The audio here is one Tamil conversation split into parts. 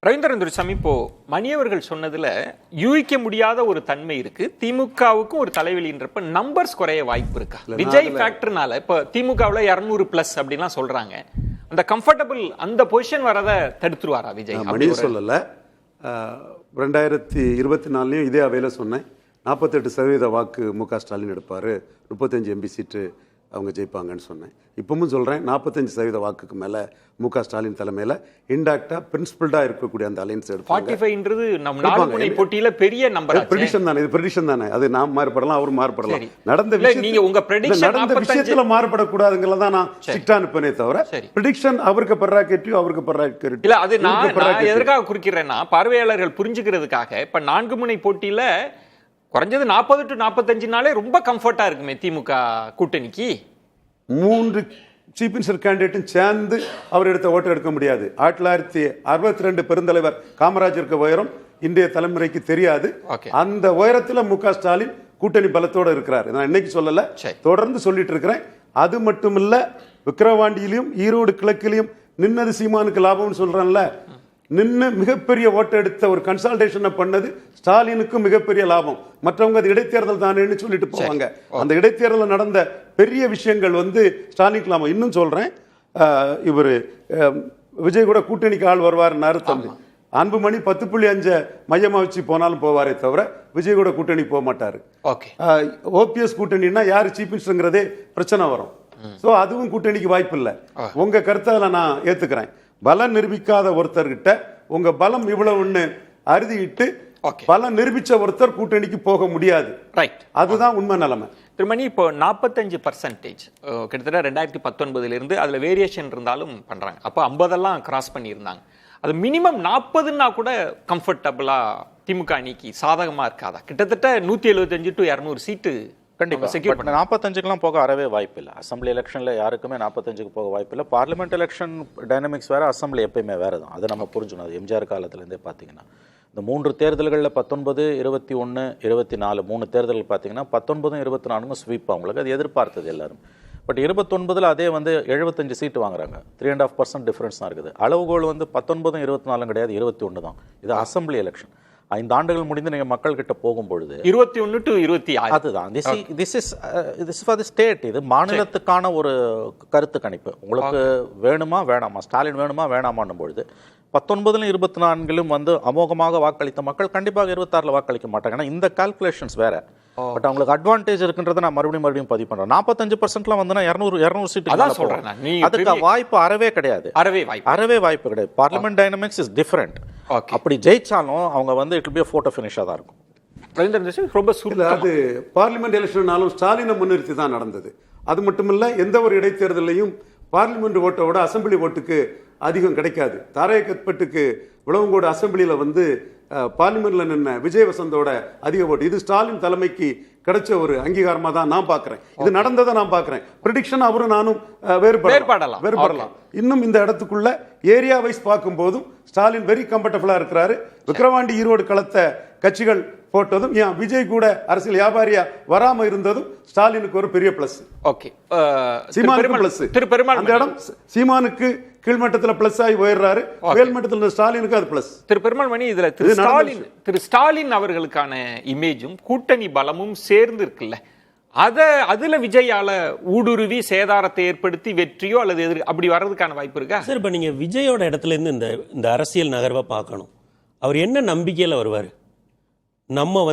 ரவீந்திரன் துரைசாமி, இப்போ மணியவர்கள் சொன்னதுல யூகிக்க முடியாத ஒரு தன்மை இருக்கு. திமுகவுக்கும் ஒரு தலைவலின்றப்ப நம்பர்ஸ் குறைய வாய்ப்பு இருக்கா? விஜய் ஃபேக்டர்னால இப்ப திமுகவுல 200+ அப்படின்லாம் சொல்றாங்க. அந்த கம்ஃபர்டபிள் அந்த பொசிஷன் வரத தடுத்துருவாரா விஜய்? மணி சொல்லல. 2024 இதே அவையில சொன்னேன். 48% வாக்கு முக ஸ்டாலின் எடுப்பாரு, 35 எம்பி சீட்டு அவங்க ஜெயிப்பாங்கன்னு சொன்னேன். இப்பவும் சொல்றேன், 45% வாக்குக்கு மேல முக ஸ்டாலின் தலைமையில இன்டாக்டா பிரின்சிபிள்டா இருக்கக்கூடிய அந்த அலைன்ஸ் எடுப்பாங்க. 45ன்றது நம்ம நாடுமுனை போட்டியில பெரிய நம்பர். பிரெடிக்ஷன் தானே, இது பிரெடிக்ஷன் தானே. அது நாம் மாறுபடலாம், அவர் மாறுபடலாம். நடந்த நீங்க உங்க பிரெடிக்ஷன் நடந்த விஷயத்துல மாறுபடக்கூடாதுங்கறத தான் நான் ஸ்ட்ரிக்ட்டா அனுப்பனே தவிர பிரெடிக்ஷன் அவருக்கு பர்ராக்கெட்டிவ் அவருக்கு பர்ராக்கெட்டிவ் இல்ல. அது நான் எதற்காக குறிக்கிறேன்னா, பார்வையாளர்கள் புரிஞ்சுக்கிறதுக்காக. இப்ப 4 முனை போட்டியில குறைஞ்சது 40 to 45 ரொம்ப கம்ஃபர்ட்டா இருக்குமே திமுக கூட்டணிக்கு. 3 சீஃப் மினிஸ்டர் கேண்டிடேட்டும் சேர்ந்து அவர் எடுத்த ஓட்டு எடுக்க முடியாது. 1962 பெருந்தலைவர் காமராஜருக்கு உயரம் இந்திய தலைமுறைக்கு தெரியாது. அந்த உயரத்துல முக ஸ்டாலின் கூட்டணி பலத்தோடு இருக்கிறார். நான் இன்னைக்கு சொல்லல, தொடர்ந்து சொல்லிட்டு இருக்கிறேன். அது மட்டும் இல்ல, விக்கிரவாண்டியிலும் ஈரோடு கிழக்கிலையும் நின்னது சீமானுக்கு லாபம்னு சொல்றேன்ல, நின்று மிகப்பெரிய ஓட்டு எடுத்த ஒரு கன்சல்டேஷனை பண்ணது ஸ்டாலினுக்கும் மிகப்பெரிய லாபம். மற்றவங்க அது இடைத்தேர்தல் தானேன்னு சொல்லிட்டு போவாங்க. அந்த இடைத்தேர்தல் நடந்த பெரிய விஷயங்கள் ஸ்டாலினுக்கு லாபம். இன்னும் சொல்றேன், இவர் விஜய் கூட கூட்டணிக்கு ஆள் வருவாருன்னாரு தம்பி அன்புமணி. 10.5 மையமா வச்சு போனாலும் போவாரே தவிர விஜய் கூட கூட்டணி போக மாட்டாரு. ஓபிஎஸ் கூட்டணின்னா யாரு சீஃப் மினிஸ்டர்ங்கிறதே பிரச்சனை வரும். சோ அதுவும் கூட்டணிக்கு வாய்ப்பு இல்லை. உங்க கருத்தை நான் ஏத்துக்கிறேன். பலம் நிரூபிக்காத ஒருத்தர்கிட்ட உங்க பலம் இவ்வளவுன்னு அறுதிட்டு பலம் நிரூபிச்ச ஒருத்தர் கூட்டணிக்கு போக முடியாது. அதுதான் உண்மை நிலைமை. திருமணி, இப்போ 45% கிட்டத்தட்ட 2019 இருந்து அதுல வேரியேஷன் இருந்தாலும் பண்றாங்க. அப்போ 50 கிராஸ் பண்ணியிருந்தாங்க. அது மினிமம் 40ன்னா கூட கம்ஃபர்டபுளா திமுக அணிக்கு சாதகமா இருக்காதா? கிட்டத்தட்ட 175 to 200 சீட்டு கண்டிப்பா. 45க்குலாம் போக அறவே வாய்ப்பு இல்லை. அசம்பிளி எலெக்ஷன்ல யாருக்குமே 45க்கு போக வாய்ப்பு இல்லை. பார்லிமெண்ட் எலெக்ஷன் டைனமிக்ஸ் வேற, அசம்பிளி எப்பயுமே வேற தான். அதை நம்ம புரிஞ்சுக்கணும். அது எம்ஜிஆர் காலத்துலேருந்தே பார்த்தீங்கன்னா இந்த 3 தேர்தல்களில் 19, 21, 24 3 தேர்தல்கள் பார்த்தீங்கன்னா 19, 24 ஸ்வீப் அவங்களுக்கு அது எதிர்பார்த்தது எல்லாரும். பட் 29 அதே 75 சீட்டு வாங்குறாங்க. 3.5% டிஃபரன்ஸ் தான் இருக்குது. அளவுகோல் 19, 24 கிடையாது, 21 தான். இது அசம்பிளி எலெக்ஷன். 5 ஆண்டுகள் முடிந்து நீங்க மக்கள் கிட்ட போகும் பொழுது 21 to 26 அதுதான். this is for the state. இது மாநிலத்துக்கான ஒரு கருத்து கணிப்பு. உங்களுக்கு வேணுமா வேணாமா, ஸ்டாலின் வேணுமா வேணாமான்னும் பொழுது 19 24 அமோகமாக வாக்களித்த மக்கள் கண்டிப்பாக 26 வாக்களிக்க மாட்டாங்க. ஏன்னா இந்த கால்குலேஷன்ஸ் வேற. பட் அவங்களுக்கு அட்வான்டேஜ் இருக்குன்றதை நான் மறுபடியும் பதிவு பண்றேன். 45%லாம் 200 சீட்டு அதுக்கு வாய்ப்பு அறவே கிடையாது. அறவே வாய்ப்பு கிடையாது. Parliament dynamics is different. அப்படி ஜெயிச்சாலும் அவங்க இட் பி போட்டோ ஃபினிஷா தான் இருக்கும். ரொம்ப அது பார்லிமெண்ட் எலெக்ஷன்னாலும் ஸ்டாலினை முன்னிறுத்தி தான் நடந்தது. அது மட்டும் இல்ல, எந்த ஒரு இடைத்தேர்தலையும் பார்லிமெண்ட் ஓட்டோட அசம்பிளி ஓட்டுக்கு அதிகம் கிடைக்காது. தாரையக்கற்பட்டுக்கு விளவங்கோடு அசம்பிளியில பார்லிமெண்ட்ல நின்ன விஜய் வசந்தோட அதிக ஓட்டு. இது ஸ்டாலின் தலைமைக்கு கிடைச்ச ஒரு அங்கீகாரமா தான் நான் பாக்குறேன். இது நடந்ததை நான் பாக்குறேன். பிரெடிக்ஷன் அவரும் நானும் வேறுபடலாம். இன்னும் இந்த இடத்துக்குள்ள ஏரியா வைஸ் பார்க்கும் போதும் ஸ்டாலின் வெரி கம்ஃபர்டபுளா இருக்கிறாரு. விக்கிரவாண்டி ஈரோடு களத்தை கட்சிகள் போட்டதும் விஜய் கூட அரசியல் வியாபாரியா வராம இருந்ததும் ஸ்டாலினுக்கு ஒரு பெரிய பிளஸ். சீமானுக்கு பிளஸ். அந்த இடம் சீமானுக்கு கீழ்மட்டத்தில் பிளஸ் ஆகி உயர்றாரு, மேல்மட்டத்தில் ஸ்டாலினுக்கு அது பிளஸ். திரு பெருமாள் மணி, இதுல திரு ஸ்டாலின் அவர்களுக்கான இமேஜும் கூட்டணி பலமும் சேர்ந்து இருக்குல்ல, அதுல விஜயால ஊடுருவி சேதாரத்தை ஏற்படுத்தி வெற்றியோ அல்லது எதிர் அப்படி வர்றதுக்கான வாய்ப்பு இருக்கா? சார், இப்ப நீங்க விஜயோட இடத்துல இருந்து இந்த அரசியல் நகர்வை பார்க்கணும். அவர் என்ன நம்பிக்கையில வருவார்? நம்ம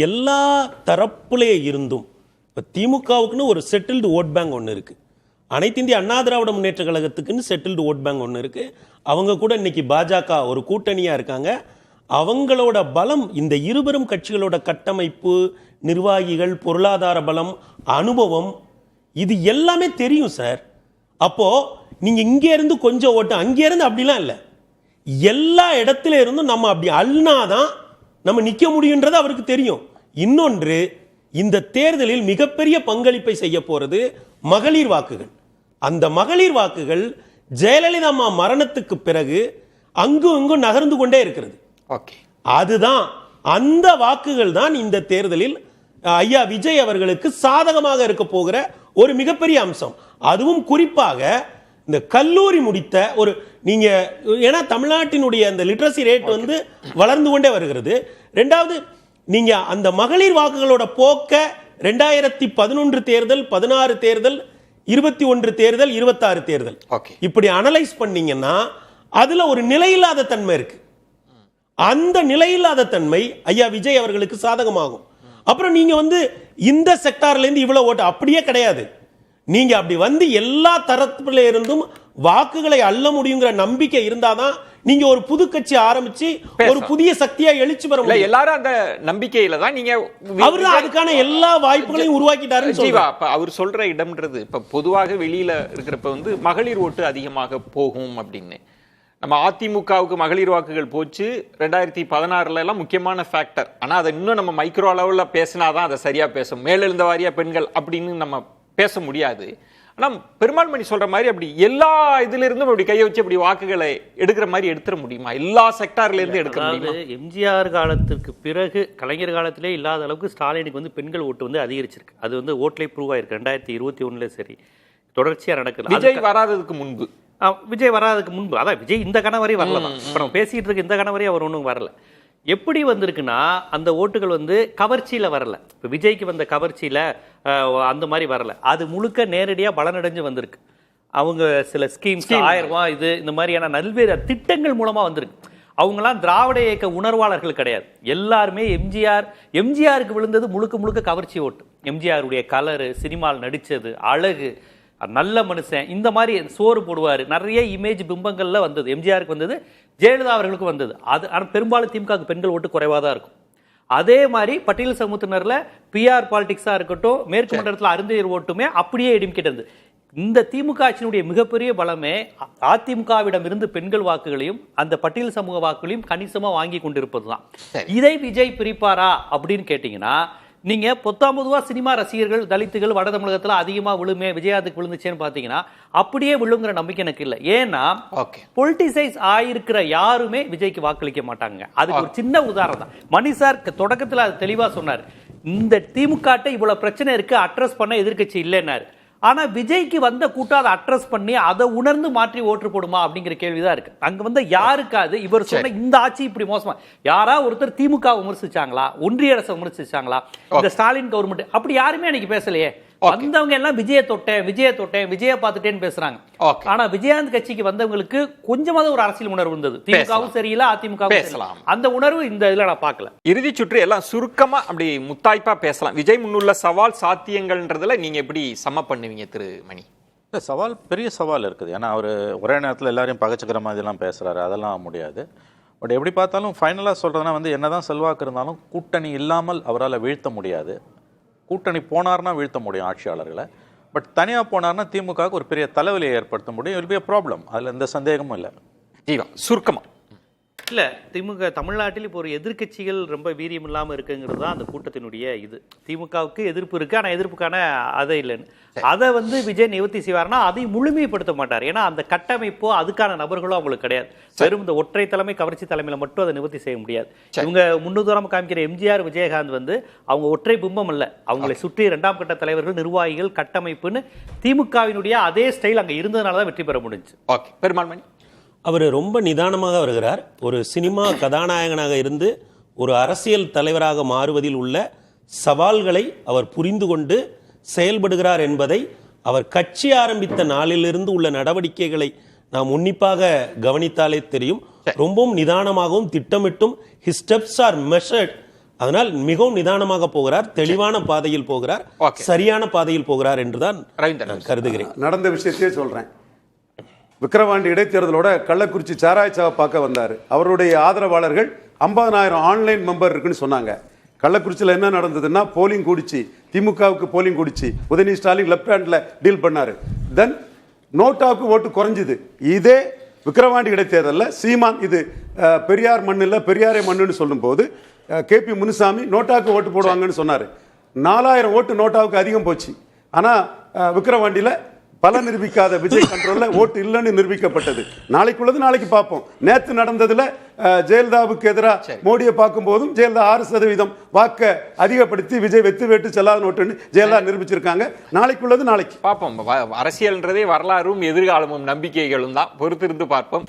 எல்லா தரப்புலே இருந்தும் இப்போ திமுகவுக்குன்னு ஒரு செட்டில்டு ஓட் பேங்க் ஒன்று இருக்கு, அனைத்து இந்திய Anna Dravida Munnetra கழகத்துக்குன்னு settled vote bank ஒன்று இருக்கு. அவங்க கூட இன்னைக்கு பாஜக ஒரு கூட்டணியா இருக்காங்க. அவங்களோட பலம் இந்த இருபெரும் கட்சிகளோட கட்டமைப்பு, நிர்வாகிகள், பொருளாதார பலம், அனுபவம், இது எல்லாமே தெரியும் சார். அப்போ நீங்க இங்கே இருந்து கொஞ்சம் ஓட்டு, அங்கே இருந்து அப்படிலாம் இல்லை, எல்லா இடத்துல இருந்தும் நம்ம அப்படி அல்னாதான் நம்ம நிக்க முடியுன்றது அவருக்கு தெரியும். இன்னொன்று, இந்த தேர்தலில் மிகப்பெரிய பங்களிப்பை செய்ய போறது மகளிர் வாக்குகள். அந்த மகளிர் வாக்குகள் ஜெயலலிதா அம்மா மரணத்துக்கு பிறகு அங்கும் இங்கும் நகர்ந்து கொண்டே இருக்கிறது. அதுதான் அந்த வாக்குகள் தான் இந்த தேர்தலில் ஐயா விஜய் அவர்களுக்கு சாதகமாக இருக்க போகிற ஒரு மிகப்பெரிய அம்சம். அதுவும் குறிப்பாக இந்த கல்லூரி முடித்த ஒரு நீங்க, ஏன்னா தமிழ்நாட்டினுடைய அந்த லிட்ரஸி ரேட் வந்து வளர்ந்து கொண்டே வருகிறது. ரெண்டாவது, நீங்க அந்த மகளிர் வாக்குகளோட போக்க 2011 தேர்தல், 16 தேர்தல், 21 தேர்தல், 26 தேர்தல் இப்படி அனலைஸ் பண்ணீங்கன்னா அதுல ஒரு நிலையில்லாத தன்மை இருக்கு. அந்த நிலையில்லாத தன்மை ஐயா விஜய் அவர்களுக்கு சாதகமாகும். அப்புறம் நீங்க வந்து இந்த செக்டார்ல இருந்து இவ்வளவு ஓட்டு அப்படியே கிடையாது. நீங்க அப்படி வந்து எல்லா தரப்புல இருந்தும் வாக்குகளை அள்ள முடியுங்கிற நம்பிக்கை இருந்தாதான் நீங்க ஒரு புது கட்சி ஆரம்பிச்சு ஒரு புதிய சக்தியா எழுச்சி பெற முடியும். எல்லாரும் அந்த நம்பிக்கையில தான் நீங்க அவரு அதுக்கான எல்லா வாய்ப்புகளையும் உருவாக்கிட்டாரு. அவர் சொல்ற இடம்ன்றது இப்ப பொதுவாக வெளியில இருக்கிறப்ப வந்து மகளிர் ஓட்டு அதிகமாக போகும் அப்படின்னு. நம்ம அதிமுகவுக்கு மகளிர் வாக்குகள் போச்சு 2016 எல்லாம் முக்கியமான ஃபேக்டர். ஆனா அதை இன்னும் நம்ம மைக்ரோ அளவுல பேசினாதான் அதை சரியா பேசும். மேலெழுந்த வாரியா பெண்கள் அப்படின்னு நம்ம பேச முடியாது. ஆனா பெருமாள்மணி சொல்ற மாதிரி அப்படி எல்லா இதுல இருந்தும் அப்படி கையை வச்சு அப்படி வாக்குகளை எடுக்கிற மாதிரி எடுத்துட முடியுமா? எல்லா செக்டார்ல இருந்து எடுக்க முடியுமா? எம்ஜிஆர் காலத்திற்கு பிறகு கலைஞர் காலத்திலே இல்லாத அளவுக்கு ஸ்டாலினுக்கு வந்து பெண்கள் ஓட்டு வந்து அதிகரிச்சிருக்கு. அது வந்து ஓட்லே ப்ரூவ் ஆயிருக்கு. 2021 சரி தொடர்ச்சியா நடக்குது. விஜய் வராததுக்கு முன்பு, விஜய் வராதுக்கு முன்பு, அதான் விஜய் இந்த கணவரே வரல தான். இப்போ நம்ம பேசிட்டு இருக்க இந்த கணவரே அவர் ஒன்றும் வரல. எப்படி வந்திருக்குன்னா அந்த ஓட்டுகள் வந்து கவர்ச்சியில் வரல. இப்போ விஜய்க்கு வந்த கவர்ச்சியில் அந்த மாதிரி வரல. அது முழுக்க நேரடியாக பலனடைஞ்சு வந்திருக்கு. அவங்க சில ஸ்கீம்ஸ் 1000 ரூபாய் இது இந்த மாதிரியான நல்வேறு திட்டங்கள் மூலமாக வந்திருக்கு. அவங்களாம் திராவிட இயக்க உணர்வாளர்கள் கிடையாது. எல்லாருமே எம்ஜிஆருக்கு விழுந்தது முழுக்க முழுக்க கவர்ச்சி ஓட்டு. எம்ஜிஆருடைய கலரு, சினிமாவில் நடித்தது, அழகு, நல்ல மனுஷன், இந்த மாதிரி சோறு போடுவார், நிறைய இமேஜ் பிம்பங்கள்ல வந்தது. எம்ஜிஆருக்கு வந்தது, ஜெயலலிதா அவர்களுக்கு வந்தது. அது ஆனால் பெரும்பாலும் திமுக பெண்கள் ஓட்டு குறைவாக தான் இருக்கும். அதே மாதிரி பட்டியல் சமூகத்தினர்ல பிஆர் பாலிடிக்ஸா இருக்கட்டும், மேற்கு மண்டலத்தில் அருந்தையர் ஓட்டுமே அப்படியே இடிமிக்கிட்டது. இந்த திமுக ஆட்சியினுடைய மிகப்பெரிய பலமே அதிமுகவிடம் இருந்து பெண்கள் வாக்குகளையும் அந்த பட்டியல் சமூக வாக்குகளையும் கணிசமா வாங்கி கொண்டிருப்பதுதான். இதை விஜய் பிரிப்பாரா அப்படின்னு கேட்டீங்கன்னா, நீங்க 19 சினிமா ரசிகர்கள் தலித்துகள் வட தமிழகத்துல அதிகமா விழுமே, விஜயாத்துக்கு விழுந்துச்சேன்னு பாத்தீங்கன்னா அப்படியே விழுங்குற நம்பிக்கை எனக்கு இல்லை. ஏன்னா பொலிட்டிசைஸ் ஆயிருக்கிற யாருமே விஜய்க்கு வாக்களிக்க மாட்டாங்க. அதுக்கு ஒரு சின்ன உதாரணம் தான். மணி சார் தொடக்கத்துல அது தெளிவா சொன்னார். இந்த திமுக இவ்வளவு பிரச்சனை இருக்கு, அட்ரஸ் பண்ண எதிர்கட்சி இல்லைன்னாரு. ஆனா விஜய்க்கு வந்த கூட்டம் அதை அட்ரஸ் பண்ணி அதை உணர்ந்து மாற்றி ஓட்டு போடுமா அப்படிங்கிற கேள்விதான் இருக்கு. அங்க வந்து யாருக்காது இவர் சொன்ன இந்த ஆட்சி இப்படி மோசமா யாரா ஒருத்தர் திமுக விமர்சிச்சாங்களா, ஒன்றிய அரசை விமர்சிச்சாங்களா, இந்த ஸ்டாலின் கவர்மெண்ட் அப்படி யாருமே அன்னைக்கு பேசலையே. வந்தவங்க எல்லாம் விஜய தொட்டேன் விஜய பார்த்துட்டேன்னு பேசுறாங்க. ஆனா விஜயாந்த் கட்சிக்கு வந்தவங்களுக்கு கொஞ்சமாவது ஒரு அரசியல் உணர்வு இருந்தது. திமுகவும் சரியில்லை, அதிமுக பேசலாம். அந்த உணர்வு இந்த இதுல நான் பார்க்கல. இறுதி சுற்று எல்லாம் சுருக்கமா அப்படி முத்தாய்ப்பா பேசலாம். விஜய் முன்னுள்ள சவால் சாத்தியங்கள்ன்றதுல நீங்க எப்படி சம பண்ணுவீங்க திரு மணி? சவால் பெரிய சவால் இருக்குது. ஏன்னா அவர் ஒரே நேரத்தில் எல்லாரையும் பகச்சுக்கிற மாதிரிலாம் பேசுறாரு, அதெல்லாம் முடியாது. பட் எப்படி பார்த்தாலும் ஃபைனலாக சொல்றதுன்னா வந்து என்னதான் செல்வாக்கு இருந்தாலும் கூட்டணி இல்லாமல் அவரால் வீழ்த்த முடியாது. கூட்டணி போனார்னா வீழ்த்த முடியும் ஆட்சியாளர்களை. பட் தனியாக போனார்னா திமுகவுக்கு ஒரு பெரிய தலைவலியை ஏற்படுத்த முடியும். இல் பி a ப்ராப்ளம். அதில் எந்த சந்தேகமும் இல்லை. ஜீவா சுருக்கமா இல்ல, திமுக தமிழ்நாட்டில் இப்போ ஒரு எதிர்கட்சிகள் ரொம்ப வீரியம் இல்லாமல் இருக்குங்கிறது தான் அந்த கூட்டத்தினுடைய இது. திமுகவுக்கு எதிர்ப்பு இருக்கு, ஆனால் எதிர்ப்புக்கான அதை இல்லைன்னு அதை வந்து விஜய் நிவர்த்தி செய்வார்னா அதையும் முழுமைப்படுத்த மாட்டார். ஏன்னா அந்த கட்டமைப்போ அதுக்கான நபர்களும் அவங்களுக்கு கிடையாது. வெறும் இந்த ஒற்றை தலைமை கவர்ச்சி தலைமையில மட்டும் அதை நிவர்த்தி செய்ய முடியாது. இவங்க முன்னுதாரணம் காமிக்கிற எம்ஜிஆர் விஜயகாந்த் வந்து அவங்க ஒற்றை பிம்பம் இல்லை. அவங்களை சுற்றி 2ஆம் கட்ட தலைவர்கள், நிர்வாகிகள், கட்டமைப்புன்னு திமுகவினுடைய அதே ஸ்டைல் அங்கே இருந்ததுனால தான் வெற்றி பெற முடிஞ்சு. ஓகே, பெருமாள்மணி அவர் ரொம்ப நிதானமாக வருகிறார். ஒரு சினிமா கதாநாயகனாக இருந்து ஒரு அரசியல் தலைவராக மாறுவதில் உள்ள சவால்களை அவர் புரிந்து கொண்டு செயல்படுகிறார் என்பதை அவர் கட்சி ஆரம்பித்த நாளிலிருந்து உள்ள நடவடிக்கைகளை நாம் உன்னிப்பாக கவனித்தாலே தெரியும். ரொம்பவும் நிதானமாகவும் திட்டமிட்டும் his steps are measured. அதனால் மிகவும் நிதானமாக போகிறார், தெளிவான பாதையில் போகிறார், சரியான பாதையில் போகிறார் என்றுதான் கருதுகிறேன். நடந்த விஷயத்தையே சொல்றேன். விக்கிரவாண்டி இடைத்தேர்தலோட கள்ளக்குறிச்சி சாராய்ச்சாவை பார்க்க வந்தார். அவருடைய ஆதரவாளர்கள் 50,000 ஆன்லைன் மெம்பர் இருக்குன்னு சொன்னாங்க. கள்ளக்குறிச்சியில் என்ன நடந்ததுன்னா போலிங் கூடிச்சு, திமுகவுக்கு போலிங் கூடிச்சு. உதயநிதி ஸ்டாலின் லெப்ட் ஹேண்ட்ல டீல் பண்ணாரு. தென் நோட்டாவுக்கு ஓட்டு குறைஞ்சுது. இதே விக்கிரவாண்டி இடைத்தேர்தலில் சீமான் இது பெரியார் மண்ணு இல்லை பெரியாரே மண்ணுன்னு சொல்லும் போது KP முனுசாமி நோட்டாவுக்கு ஓட்டு போடுவாங்கன்னு சொன்னார். 4,000 ஓட்டு நோட்டாவுக்கு அதிகம் போச்சு. ஆனால் விக்கிரவாண்டியில் பல நிரூபிக்காத விஜய் கண்ட்ரோல்ல ஓட்டு இல்லைன்னு நிரூபிக்கப்பட்டது. நாளைக்குள்ளது நாளைக்கு பார்ப்போம். நேத்து நடந்ததுல ஜெயலலிதாவுக்கு எதிராக மோடியை பார்க்கும் போதும் ஜெயலலிதா 6% வாக்க அதிகப்படுத்தி விஜய் வெத்து வேட்டு செல்லாத நோட்டுன்னு ஜெயலலிதா நிரூபிச்சிருக்காங்க. நாளைக்குள்ளது நாளைக்கு பார்ப்போம். அரசியல்ன்றதே வரலாறும் எதிர்காலமும் நம்பிக்கைகளும் தான். பொறுத்திருந்து பார்ப்போம்.